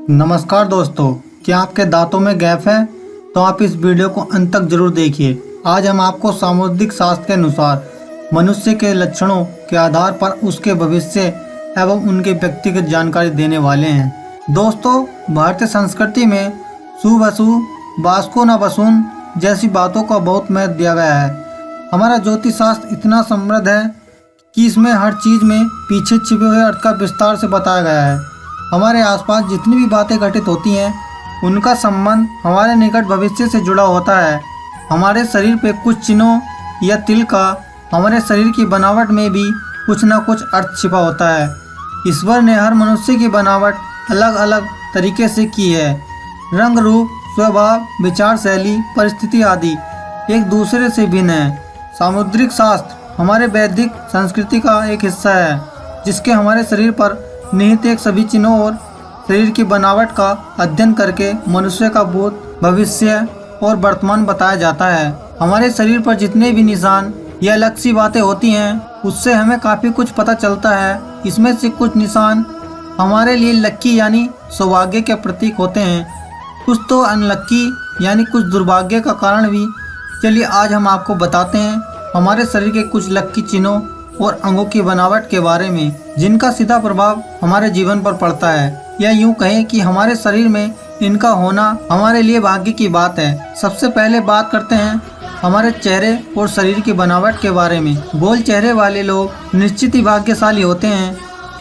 नमस्कार दोस्तों, क्या आपके दांतों में गैप है? तो आप इस वीडियो को अंत तक जरूर देखिए। आज हम आपको सामुद्रिक शास्त्र के अनुसार मनुष्य के लक्षणों के आधार पर उसके भविष्य एवं उनके व्यक्तिगत जानकारी देने वाले हैं। दोस्तों, भारतीय संस्कृति में शुभ अशुभ, बासको न बसून जैसी बातों का बहुत महत्व दिया गया है। हमारा ज्योतिष शास्त्र इतना समृद्ध है कि इसमें हर चीज़ में पीछे छिपे हुए अर्थ का विस्तार से बताया गया है। हमारे आसपास जितनी भी बातें घटित होती हैं उनका संबंध हमारे निकट भविष्य से जुड़ा होता है। हमारे शरीर पे कुछ चिन्हों या तिल का हमारे शरीर की बनावट में भी कुछ न कुछ अर्थ छिपा होता है। ईश्वर ने हर मनुष्य की बनावट अलग अलग तरीके से की है। रंग, रूप, स्वभाव, विचार शैली, परिस्थिति आदि एक दूसरे से भिन्न है। सामुद्रिक शास्त्र हमारे वैदिक संस्कृति का एक हिस्सा है, जिसके हमारे शरीर पर निहित एक सभी चिन्हों और शरीर की बनावट का अध्ययन करके मनुष्य का भूत, भविष्य और वर्तमान बताया जाता है। हमारे शरीर पर जितने भी निशान या अलग सी बातें होती हैं उससे हमें काफ़ी कुछ पता चलता है। इसमें से कुछ निशान हमारे लिए लक्की यानी सौभाग्य के प्रतीक होते हैं, कुछ तो अनलक्की यानी कुछ दुर्भाग्य का कारण भी। चलिए आज हम आपको बताते हैं हमारे शरीर के कुछ लक्की चिन्हों और अंगों की बनावट के बारे में, जिनका सीधा प्रभाव हमारे जीवन पर पड़ता है, या यूं कहें कि हमारे शरीर में इनका होना हमारे लिए भाग्य की बात है। सबसे पहले बात करते हैं हमारे चेहरे और शरीर की बनावट के बारे में। गोल चेहरे वाले लोग निश्चित ही भाग्यशाली होते हैं।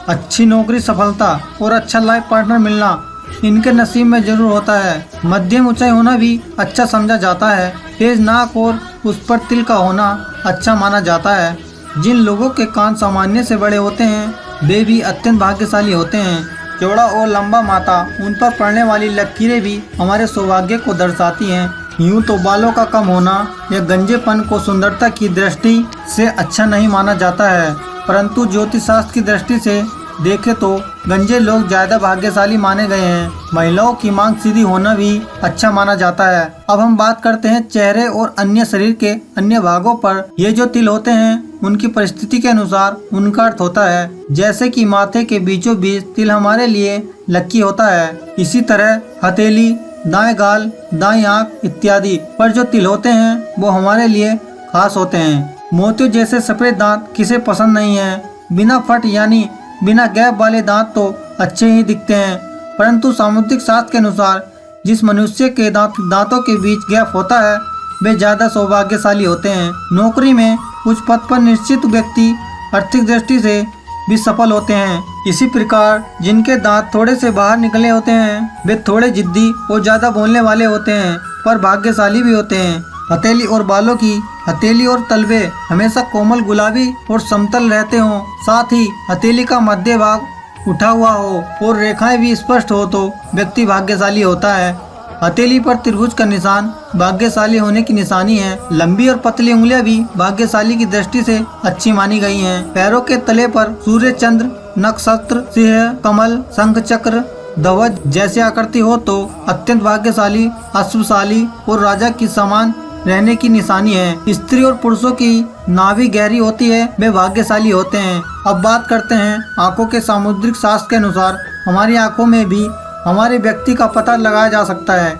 अच्छी नौकरी, सफलता और अच्छा लाइफ पार्टनर मिलना इनके नसीब में जरूर होता है। मध्यम ऊंचाई होना भी अच्छा समझा जाता है। तेज नाक और उस पर तिल का होना अच्छा माना जाता है। जिन लोगों के कान सामान्य से बड़े होते हैं वे भी अत्यंत भाग्यशाली होते हैं। चौड़ा और लंबा माथा, उन पर पड़ने वाली लकीरें भी हमारे सौभाग्य को दर्शाती हैं। यूं तो बालों का कम होना या गंजेपन को सुंदरता की दृष्टि से अच्छा नहीं माना जाता है, परंतु ज्योतिष शास्त्र की दृष्टि से देखें तो गंजे लोग ज्यादा भाग्यशाली माने गए हैं। महिलाओं की मांग सीधी होना भी अच्छा माना जाता है। अब हम बात करते हैं चेहरे और अन्य शरीर के अन्य भागों पर। ये जो तिल होते हैं उनकी परिस्थिति के अनुसार उनका अर्थ होता है। जैसे कि माथे के बीचों बीच तिल हमारे लिए लक्की होता है। इसी तरह हथेली, दाएं गाल, दाएं आंख इत्यादि पर जो तिल होते हैं वो हमारे लिए खास होते हैं। मोतियों जैसे सफेद दांत किसे पसंद नहीं है। बिना फट यानी बिना गैप वाले दांत तो अच्छे ही दिखते हैं, परंतु सामुद्रिक शास्त्र के अनुसार जिस मनुष्य के दांतों के बीच गैप होता है वे ज्यादा सौभाग्यशाली होते हैं। नौकरी में उच्च पद पर निश्चित व्यक्ति आर्थिक दृष्टि से भी सफल होते हैं। इसी प्रकार जिनके दांत थोड़े से बाहर निकले होते हैं वे थोड़े जिद्दी और ज्यादा बोलने वाले होते हैं, पर भाग्यशाली भी होते हैं। हथेली और बालों की हथेली और तलवे हमेशा कोमल, गुलाबी और समतल रहते हों, साथ ही हथेली का मध्य भाग उठा हुआ हो और रेखाएं भी स्पष्ट हो तो व्यक्ति भाग्यशाली होता है। हथेली पर त्रिभुज का निशान भाग्यशाली होने की निशानी है। लंबी और पतली उंगलियां भी भाग्यशाली की दृष्टि से अच्छी मानी गई हैं। पैरों के तले पर सूर्य, चंद्र, नक्षत्र, सिंह, कमल, शंख, चक्र, ध्वज जैसी आकृति हो तो अत्यंत भाग्यशाली, अश्वशाली और राजा की समान रहने की निशानी है। स्त्री और पुरुषों की नाभि गहरी होती है, वे भाग्यशाली होते हैं। अब बात करते हैं आंखों के। सामुद्रिक शास्त्र के अनुसार हमारी आंखों में भी हमारे व्यक्ति का पता लगाया जा सकता है।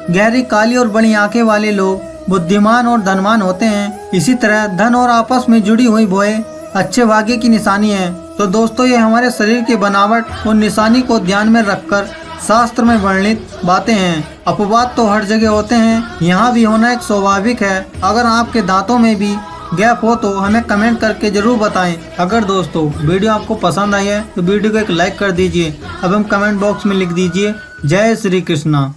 गहरी काली और बड़ी आंखें वाले लोग बुद्धिमान और धनवान होते हैं। इसी तरह धन और आपस में जुड़ी हुई भौहें अच्छे भाग्य की निशानी है। तो दोस्तों, ये हमारे शरीर की बनावट और निशानी को ध्यान में रखकर शास्त्र में वर्णित बातें हैं। अपवाद तो हर जगह होते हैं, यहाँ भी होना एक स्वाभाविक है। अगर आपके दांतों में भी गैप हो तो हमें कमेंट करके जरूर बताएं। अगर दोस्तों वीडियो आपको पसंद आई है तो वीडियो को एक लाइक कर दीजिए। अब हम कमेंट बॉक्स में लिख दीजिए जय श्री कृष्णा।